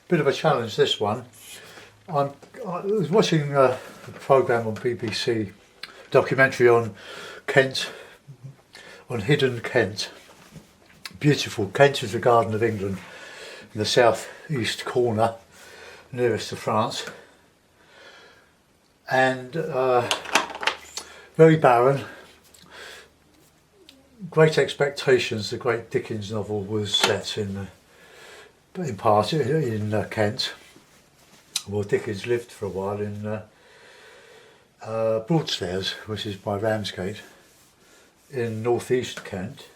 Bit of a challenge, this one. I was watching a programme on BBC, documentary on Kent, on hidden Kent. Beautiful. Kent is the Garden of England in the south east corner, nearest to France, and very barren. Great Expectations, the great Dickens novel, was set in part in Kent. Well, Dickens lived for a while in Broadstairs, which is by Ramsgate, in northeast Kent.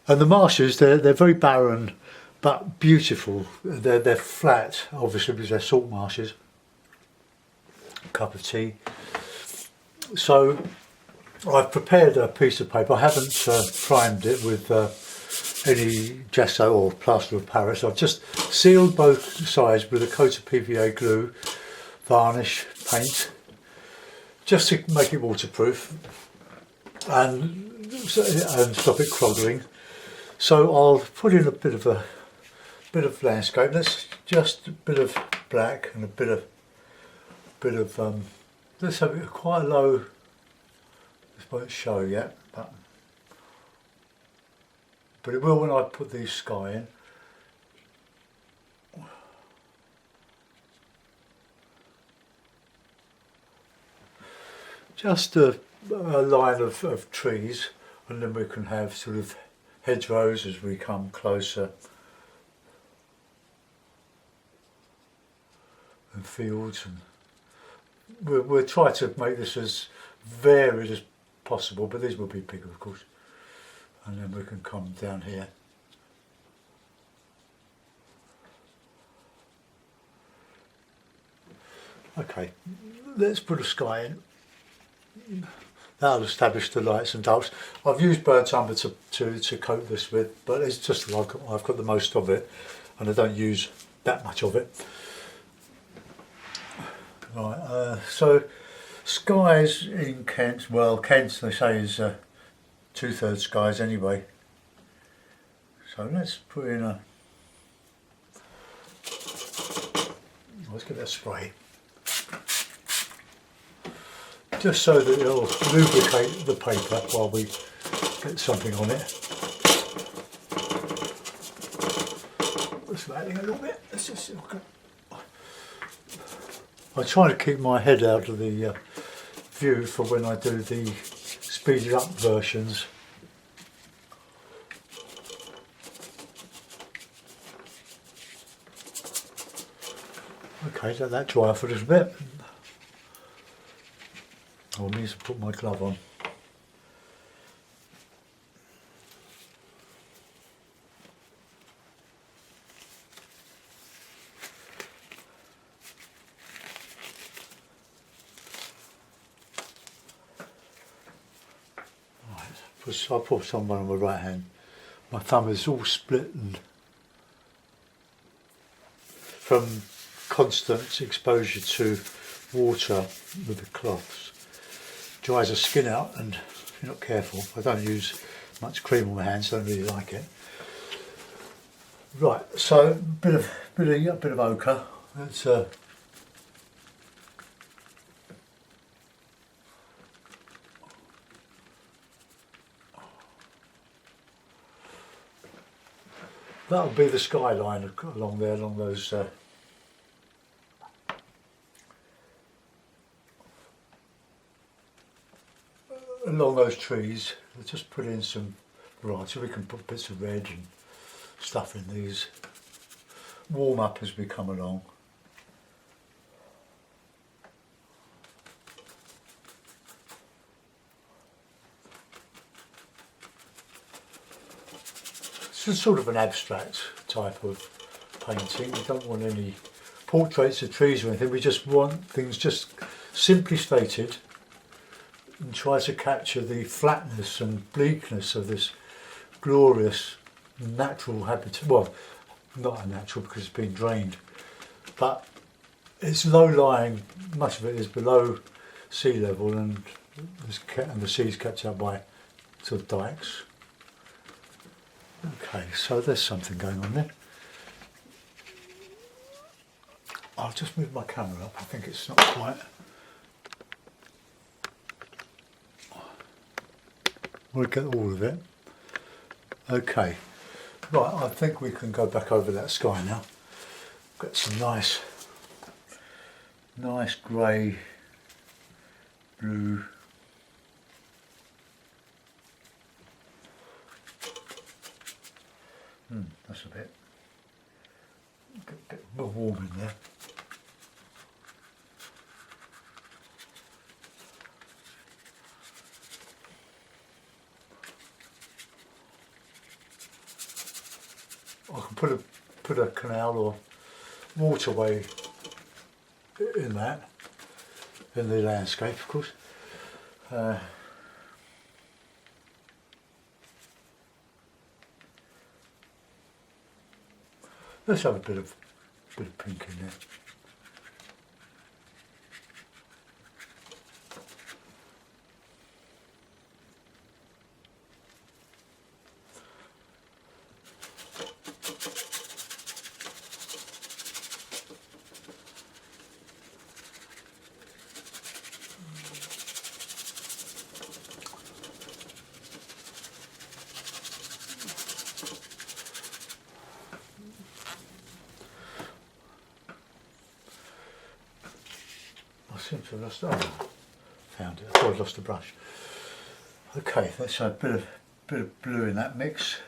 And the marshes, they're very barren but beautiful. They're flat, obviously, because they're salt marshes. Cup of tea. So I've prepared a piece of paper. I haven't primed it with any gesso or plaster of Paris. I've just sealed both sides with a coat of PVA glue, varnish, paint, just to make it waterproof and stop it clogging. So I'll put in a bit of landscape. That's just a bit of black and a bit of let's have it quite low. This won't show yet, but it will when I put the sky in. Just a line of trees, and then we can have sort of hedgerows as we come closer, and fields, and we'll try to make this as varied as possible, but these will be bigger, of course. And then we can come down here. Okay, let's put a sky in. That'll establish the lights and darks. I've used burnt umber to coat this with, but it's just like I've got the most of it, and I don't use that much of it. Right, so skies in Kent, well, Kent they say is 2/3 skies anyway. So let's put in let's get that spray. Just so that it'll lubricate the paper while we get something on it. It's rattling a little bit. Let's just okay. I try to keep my head out of the view for when I do the speeded up versions. Okay, let that dry for a little bit. I need to put my glove on. Right, I'll put someone on my right hand. My thumb is all split and from constant exposure to water with the cloths. Dries the skin out, and if you're not careful, I don't use much cream on my hands, don't really like it. Right, so a bit of ochre. That's that'll be the skyline along there, along those. Along those trees, we'll just put in some variety. We can put bits of red and stuff in these. Warm up as we come along. It's sort of an abstract type of painting. We don't want any portraits of trees or anything. We just want things just simply stated, and try to capture the flatness and bleakness of this glorious natural habitat. Well, not unnatural because it's been drained, but it's low lying. Much of it is below sea level, and the sea's kept out by sort of dikes. Okay, so there's something going on there. I'll just move my camera up, I think it's not quite. We'll get all of it. Okay, right, I think we can go back over that sky now. Got some nice grey, blue. That's a bit more warm in there. I can put a canal or waterway in that, in the landscape, of course. Let's have a bit of pink in there. I seem to have lost. Oh, found it. I thought I'd lost the brush. Okay, let's have a bit of blue in that mix.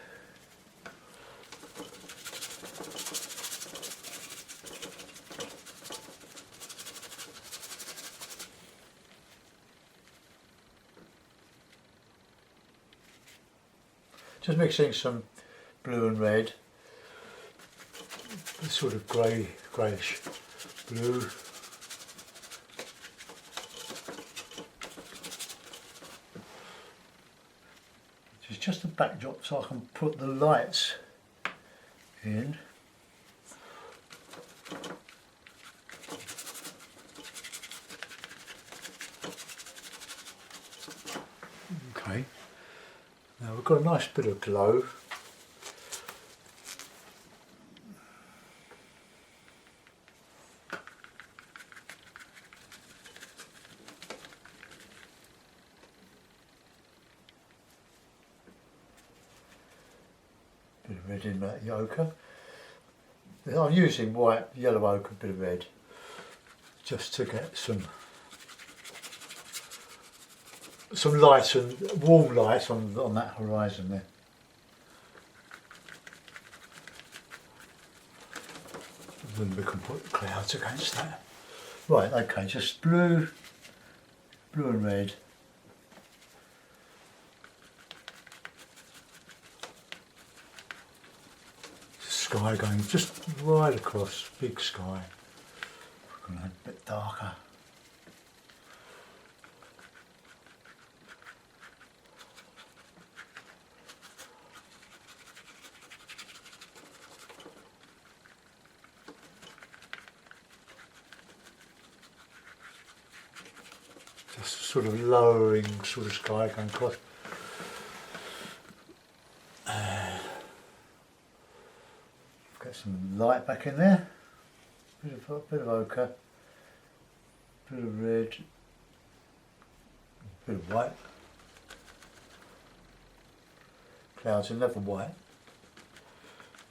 Just mixing some blue and red, this sort of greyish blue. It's just a backdrop so I can put the lights in. Okay, now we've got a nice bit of glow. Bit of red in that ochre. I'm using white, yellow ochre, bit of red, just to get some light and warm light on that horizon there. Then we can put clouds against that. Right, okay, just blue and red. Sky going just right across, big sky. We're going a bit darker. Just sort of lowering sort of sky going across. Get some light back in there. Bit of ochre, bit of red, bit of white. Clouds are never white.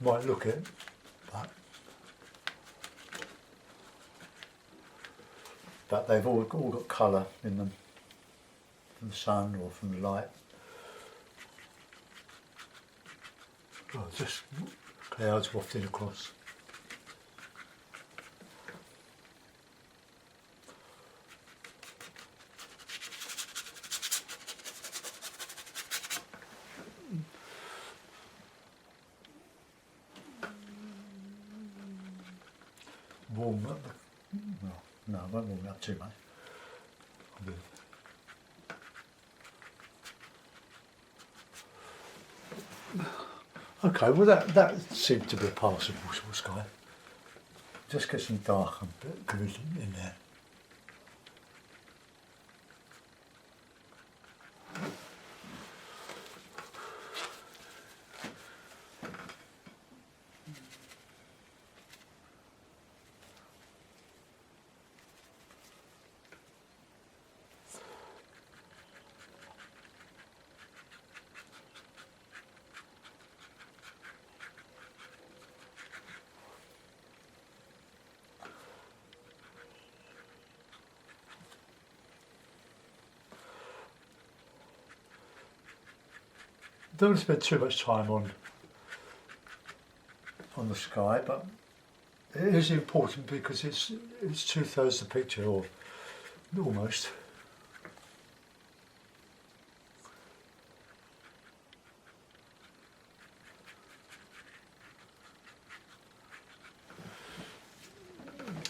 Might look it, but they've all got colour in them, from the sun or from the light. Oh, just clouds wafting across. Warm up. No, I won't warm it up too much. Okay, well that seemed to be a passable sort of sky. Just get some dark and bit good in there. don't want to spend too much time on the sky, but it is important because it's 2/3 the picture, or almost.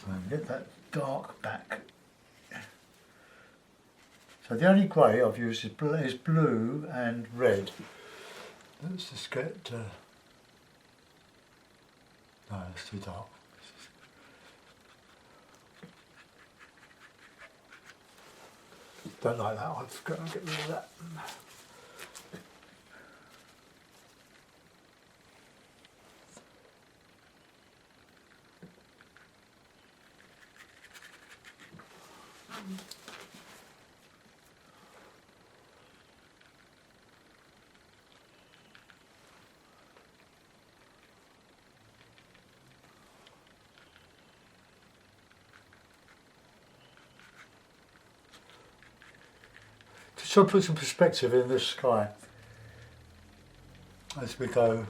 And get that dark back. So the only grey I've used is blue and red. Let's just get. No, it's too dark. Don't like that. I've got to get rid of that. To try and put some perspective in this sky as we go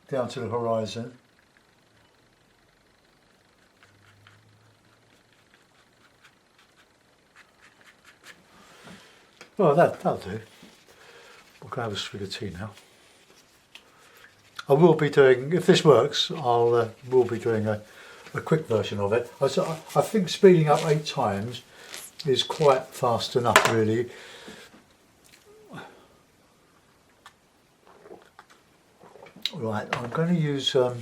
down to the horizon. Well, that'll do. We'll go have a swig of tea now. I will be doing, if this works, will be doing a quick version of it. I think speeding up 8 times is quite fast enough, really. Right, I'm going to use a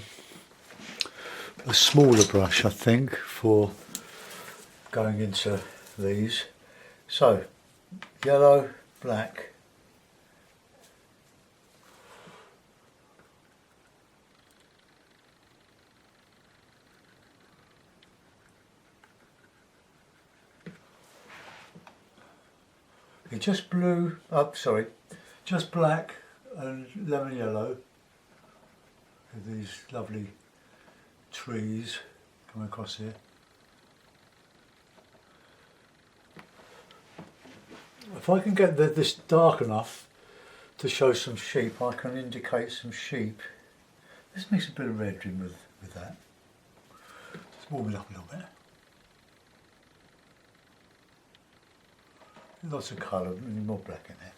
smaller brush, I think, for going into these. So, yellow, black. Just blue, just black and lemon yellow with these lovely trees coming across here. If I can get this dark enough to show some sheep, I can indicate some sheep. Let's mix a bit of red in with that. Just warm it up a little bit. Lots of colour, and more black in there.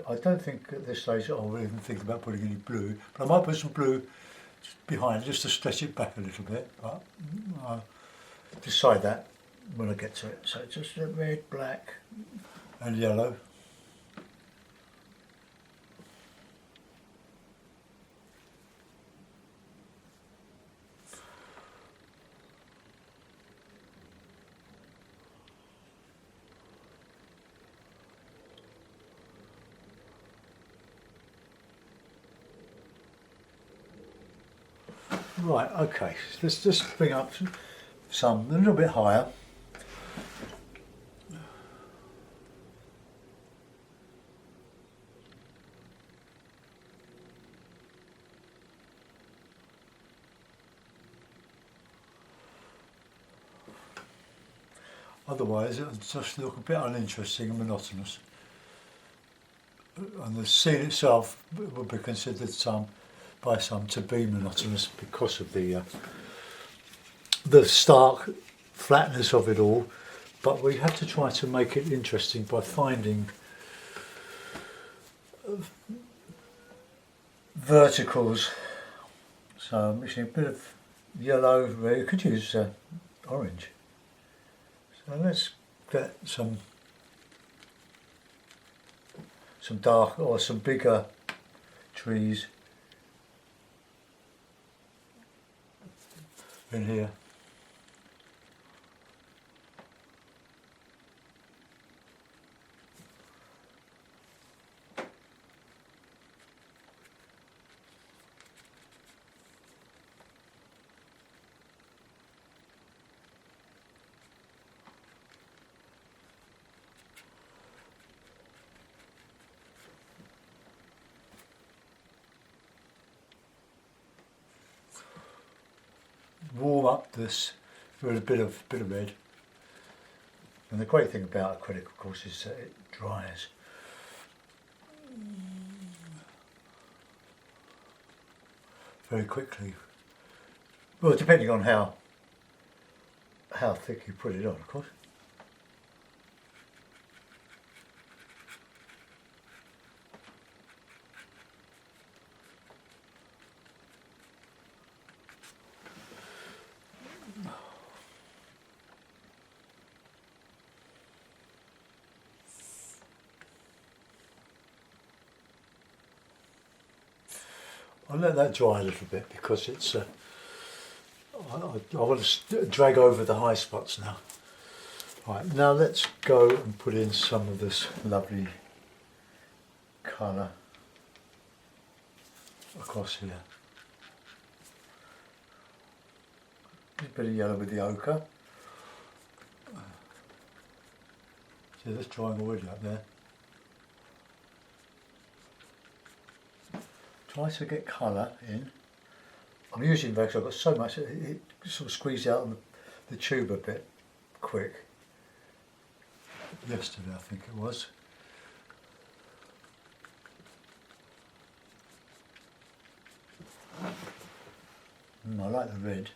I don't think at this stage I'll even think about putting any blue, but I might put some blue behind just to stretch it back a little bit, but I'll decide that when I get to it. So just red, black and yellow. Right, okay, let's just bring up some a little bit higher. Otherwise it'll just look a bit uninteresting and monotonous. And the scene itself would be considered by some to be monotonous because of the stark flatness of it all, but we have to try to make it interesting by finding verticals. So I'm mixing a bit of yellow, red. You could use orange. So let's get some dark or some bigger trees in here. warm up this with a bit of red. And the great thing about acrylic, of course, is that it dries very quickly. Well, depending on how thick you put it on, of course. I'll let that dry a little bit because it's. I want to drag over the high spots now. Right, now let's go and put in some of this lovely colour across here. A bit of yellow with the ochre. See, that's drying already up there. Try to get colour in. I'm using because I've got so much, it sort of squeezed out on the tube a bit quick. Yesterday, I think it was. I like the red.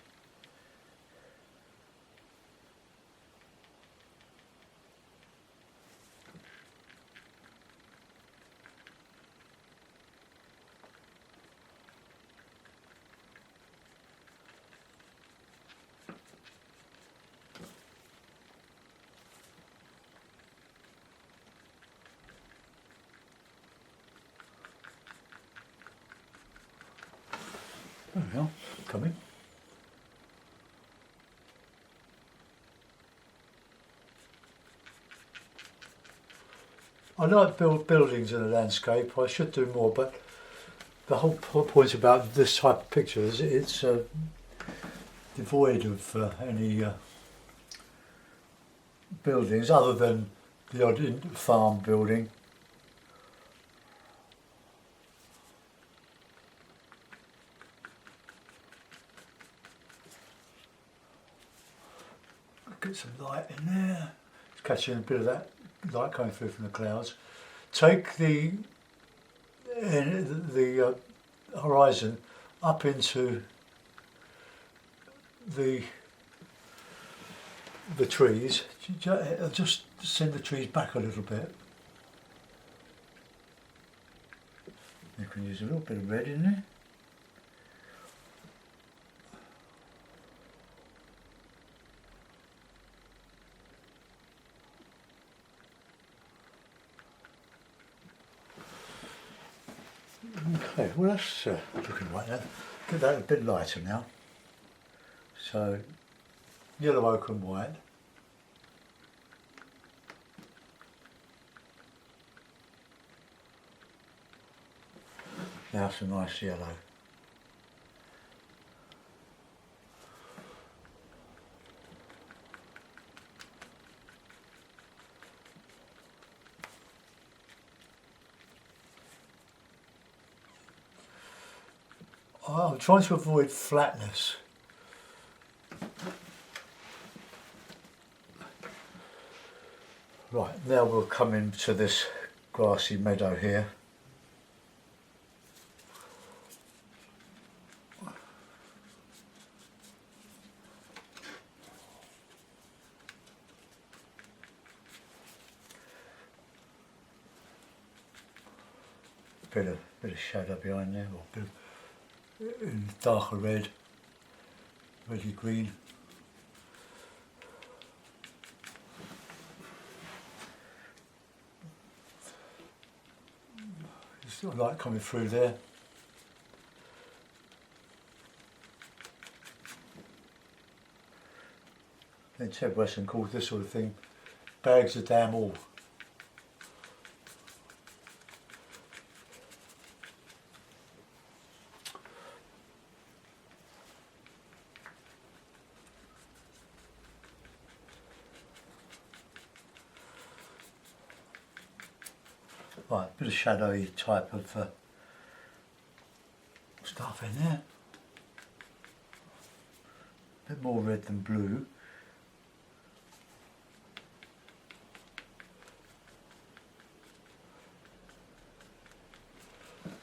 There we are, coming. I like buildings in a landscape. I should do more, but the whole point about this type of picture is it's devoid of any buildings other than the odd farm building. Get some light in there. It's catching a bit of that light coming through from the clouds. Take the horizon up into the trees. Just send the trees back a little bit. You can use a little bit of red in there. Okay, well that's looking right now. Get that a bit lighter now. So, yellow, ochre and white. Now some nice yellow. I'm trying to avoid flatness. Right, now we'll come into this grassy meadow here. Bit of shadow behind there, or a bit of in darker red, reddy green. There's still light coming through there. Then Ted Wesson calls this sort of thing bags of damn all. Right, a bit of shadowy type of stuff in there. bit more red than blue.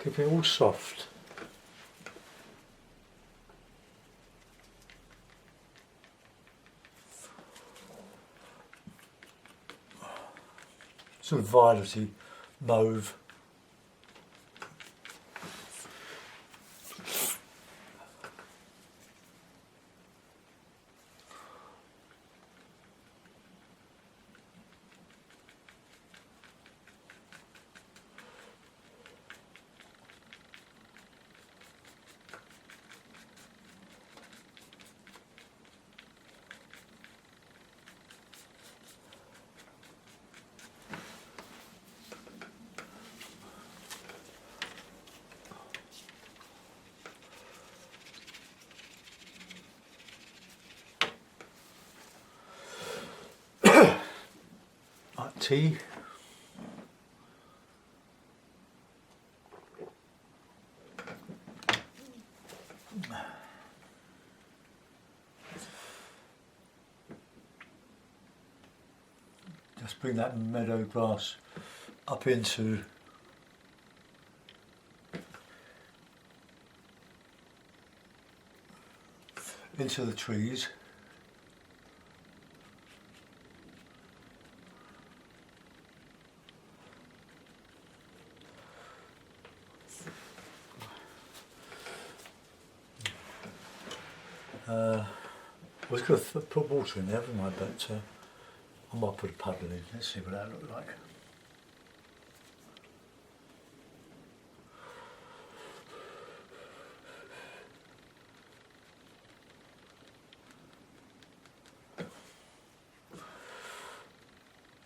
Keep it all soft. Sort of violety mauve. Tea. Just bring that meadow grass up into the trees. I was going to put water in there, haven't I? But I might put a puddle in. Let's see what that looks like.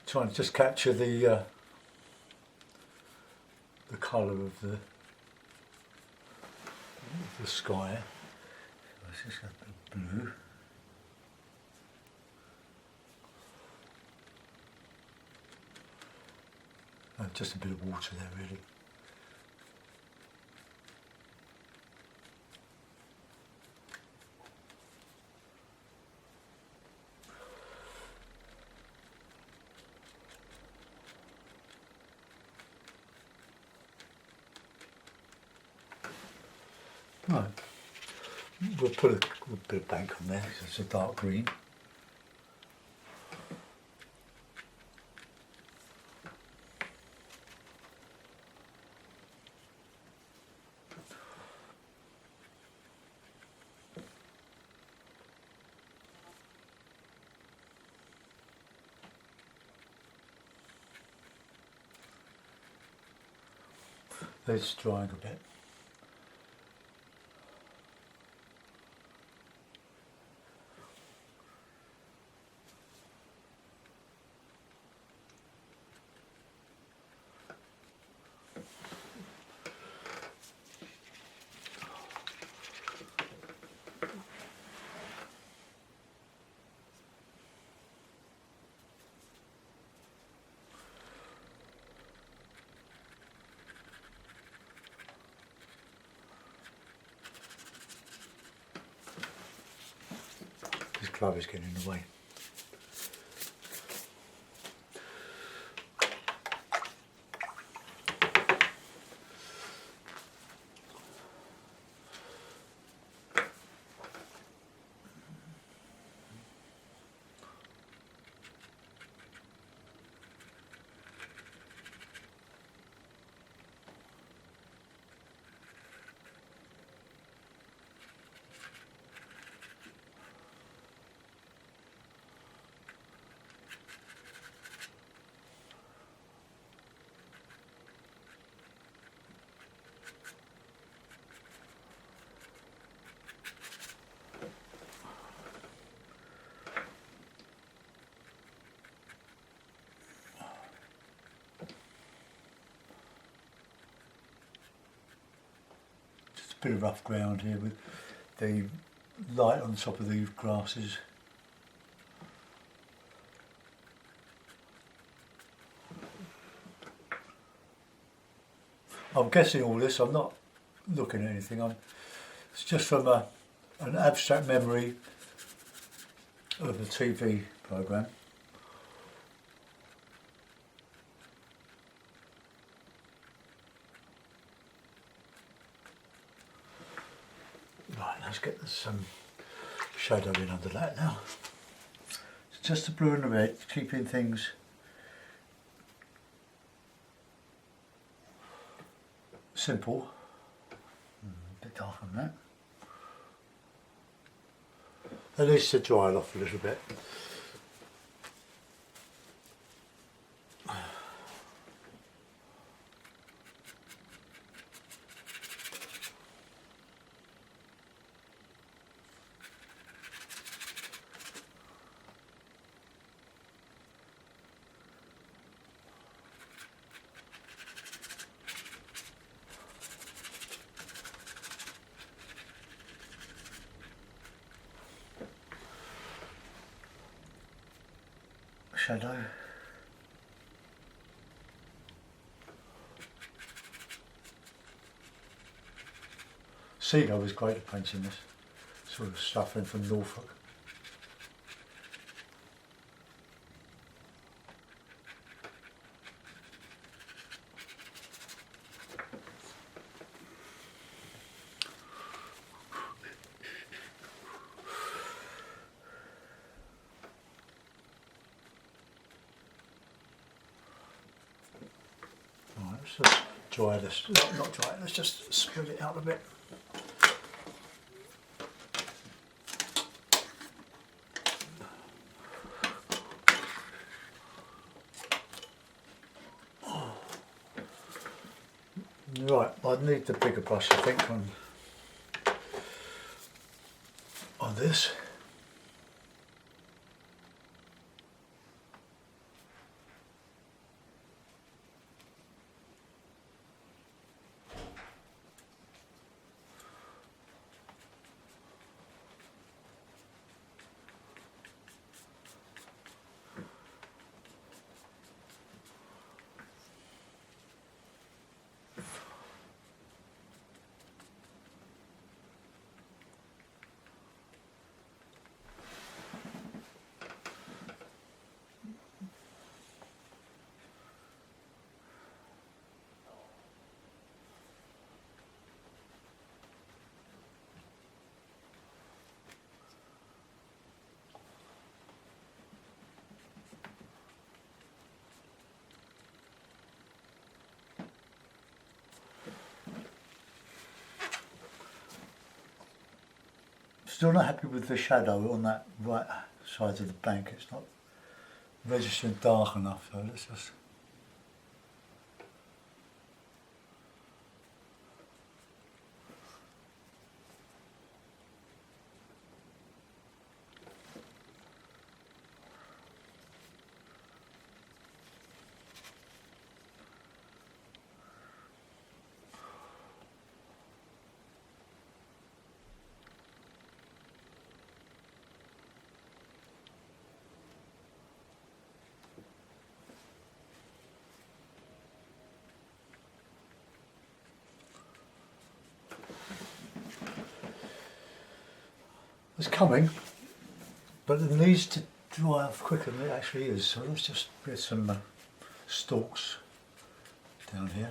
Trying to just capture the colour of the sky. Let's just have a blue. Just a bit of water there, really. Right. We'll put a bit of bank on there, so it's a dark green. It's drying a bit. This glove is getting in the way. Bit of rough ground here with the light on top of the grasses. I'm guessing all this, I'm not looking at anything, it's just from an abstract memory of the TV programme. Right, let's get some shadow in under that now. It's just the blue and the red, keeping things simple. A bit dark on that. It needs to dry it off a little bit. Shadow. Seagull was great at painting this sort of stuff in from Norfolk. Let's just dry this, not dry it, let's just spread it out a bit. Right, I need the bigger brush I think on this. Still not happy with the shadow on that right side of the bank. It's not registering dark enough, so let's just... It's coming, but it needs to dry off quicker than it actually is. So let's just get some stalks down here.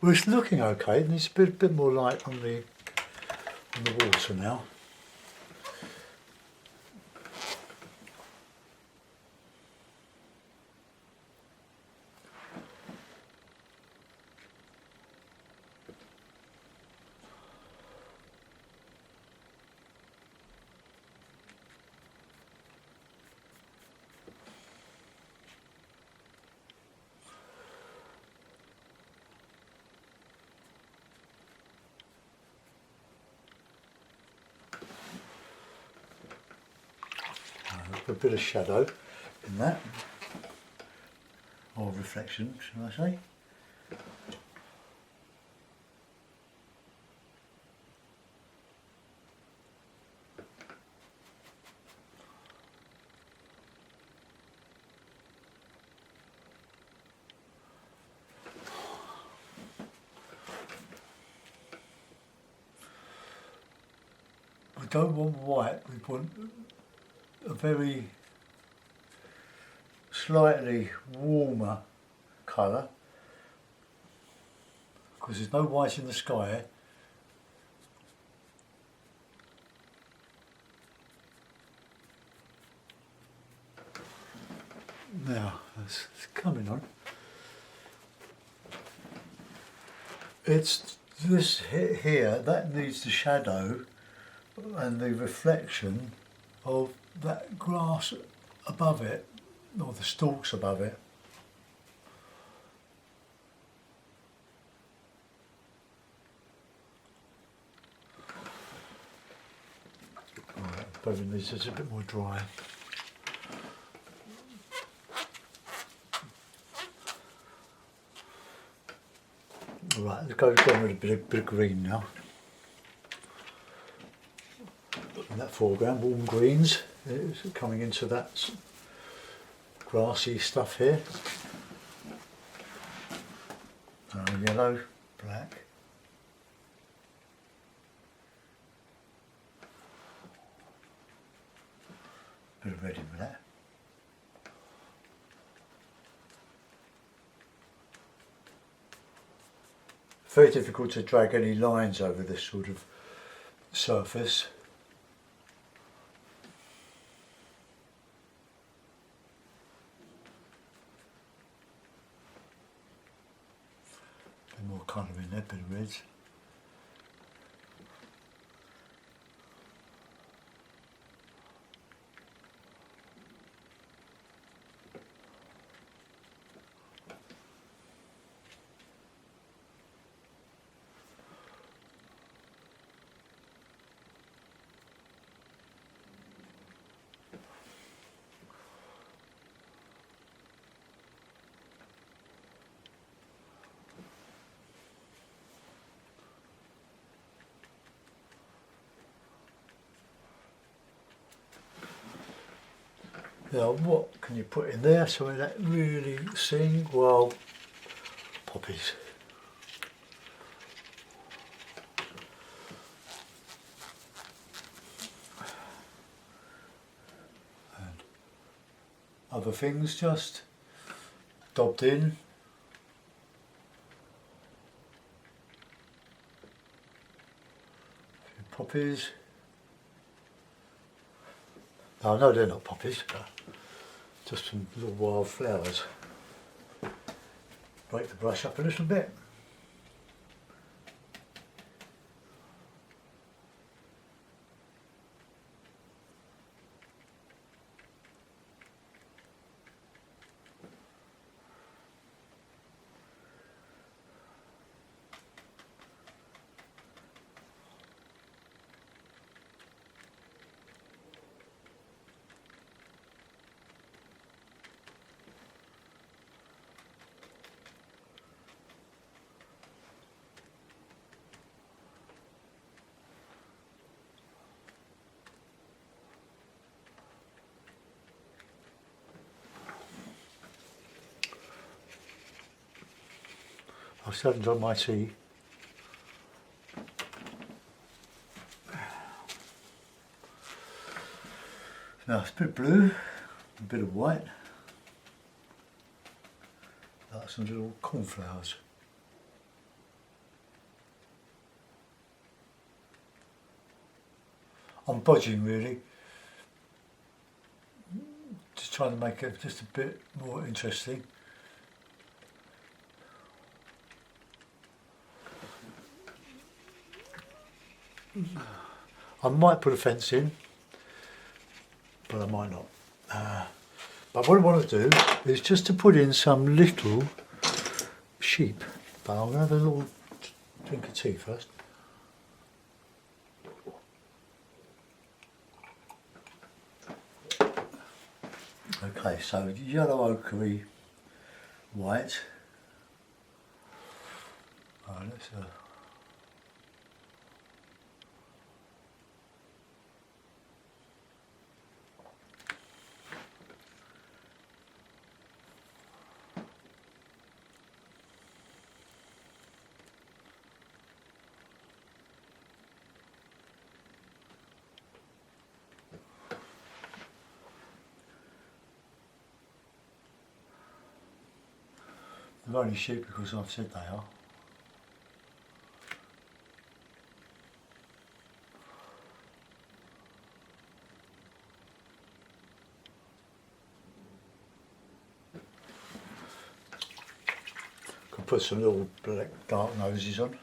Well, it's looking okay. It needs a bit more light on the water now. A bit of shadow in that. or reflection, shall I say. We don't want white, we want a very slightly warmer colour, because there's no white in the sky. Now, it's coming on. It's this here, that needs the shadow and the reflection of that grass above it, or the stalks above it. Right, probably needs just a bit more dry. Right, let's go with a bit of green now. In that foreground, warm greens, it's coming into that grassy stuff here. Yellow, black. Bit of red in there. Very difficult to drag any lines over this sort of surface. A bit more colour in there, bit of reds. Now, what can you put in there so that really sing? Well, poppies. And other things just dobbed in. A few poppies. Oh, no, they're not poppies. Just some little wild flowers. Break the brush up a little bit. I still haven't done my tea. Now it's a bit of blue, a bit of white, like some little cornflowers. I'm bodging really, just trying to make it just a bit more interesting. I might put a fence in, but I might not. But what I want to do is just to put in some little sheep. But I'm going to have a little drink of tea first. Okay, so yellow ochre white. Let's they're only sheep because I've said they are. Could put some little black dark noses on.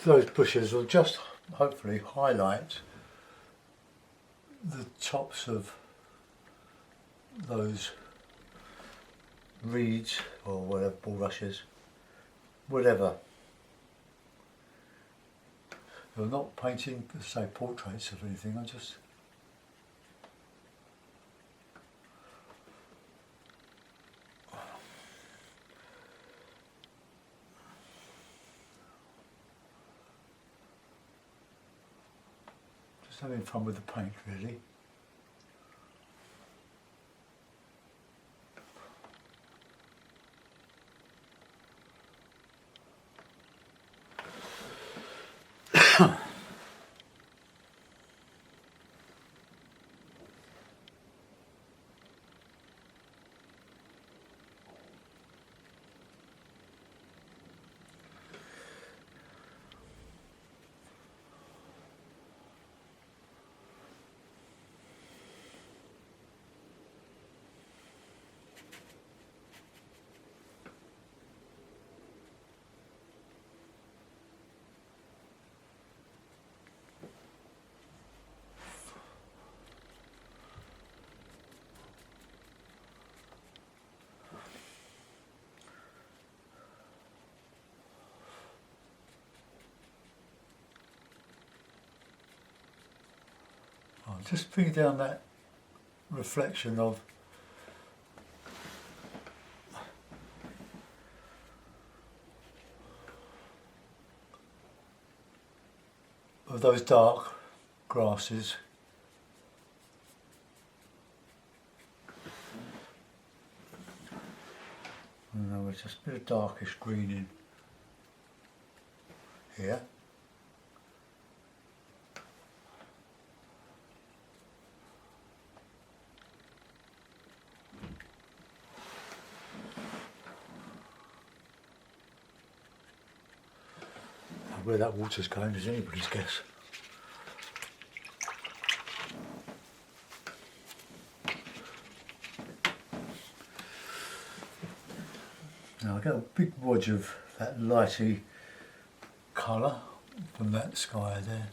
Those bushes will just hopefully highlight the tops of those reeds or whatever, bulrushes, whatever. I'm not painting, say, portraits of anything, I'm just having fun with the paint, really. I'll just bring down that reflection of those dark grasses. And there was just a bit of darkish green in here. Where that water's going is anybody's guess. Now I get a big wodge of that lighty colour from that sky there.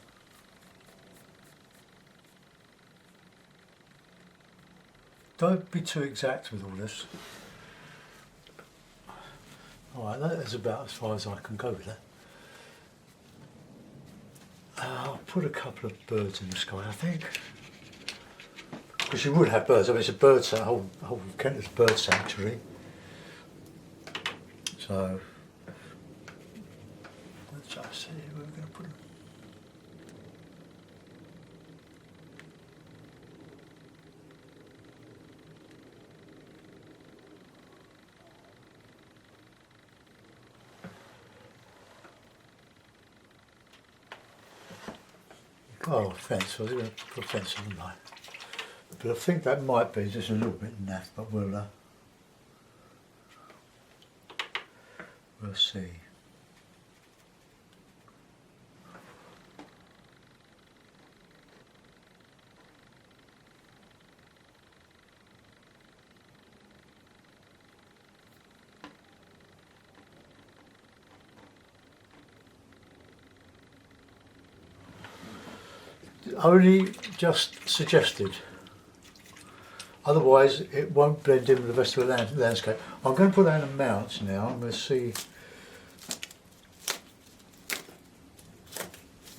Don't be too exact with all this. Alright, that is about as far as I can go with that. I'll put a couple of birds in the sky, I think. Because you would have birds. I mean, it's a bird sanctuary, whole Kent is a bird sanctuary. So, let's just see where we're going to put them. Oh, fence. I was going to put a fence on the line. But I think that might be just a little bit naff, but we'll see. Only just suggested. Otherwise, it won't blend in with the rest of the landscape. I'm going to put that in a mount now. I'm going to see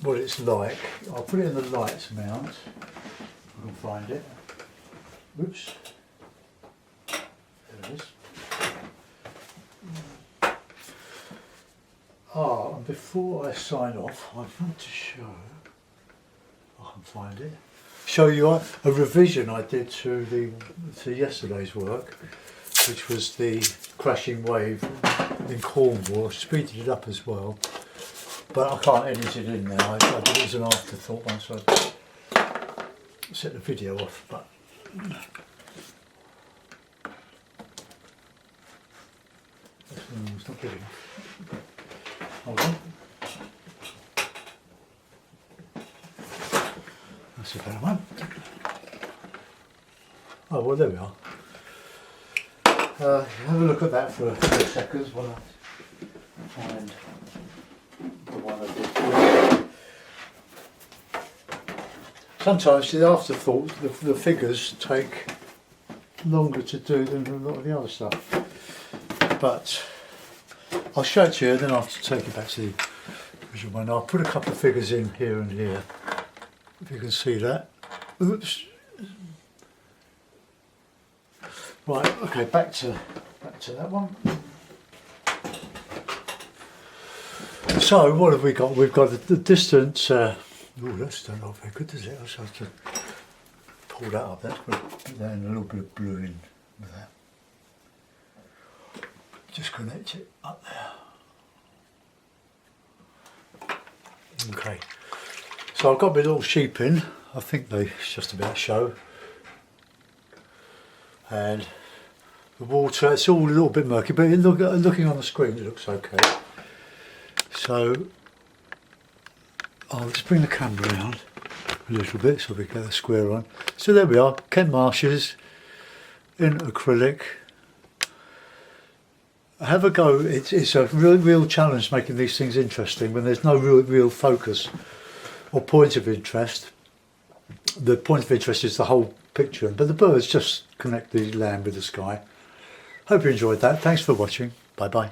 what it's like. I'll put it in the lights mount. If I can find it. Oops. There it is. And before I sign off, I want to show. I can find it. Show you a revision I did to yesterday's work, which was the crashing wave in Cornwall. I speeded it up as well, but I can't edit it in now. I did it as an afterthought once I set the video off. But it's not getting. Hold on. That's a better one. Oh, well, there we are. Have a look at that for a few seconds while I find the one I did. Sometimes the afterthought, the figures take longer to do than a lot of the other stuff. But I'll show it to you, then I'll have to take it back to the original one. I'll put a couple of figures in here and here. If you can see that. Oops. Right, okay, back to that one. So what have we got? We've got the distance. Oh, that's not very good, does it? I just have to pull that up. That's going to put that in a little bit of blue in with that. Just connect it up there. Okay. So I've got my little sheep in. I think it's just about show. And the water, it's all a little bit murky, but looking on the screen it looks okay. So I'll just bring the camera around a little bit so we get a square on. So there we are, Kent Marshes in acrylic. Have a go. It's a real challenge making these things interesting when there's no real focus or point of interest. The point of interest is the whole picture, but the birds just connect the land with the sky. Hope you enjoyed that. Thanks for watching. Bye bye.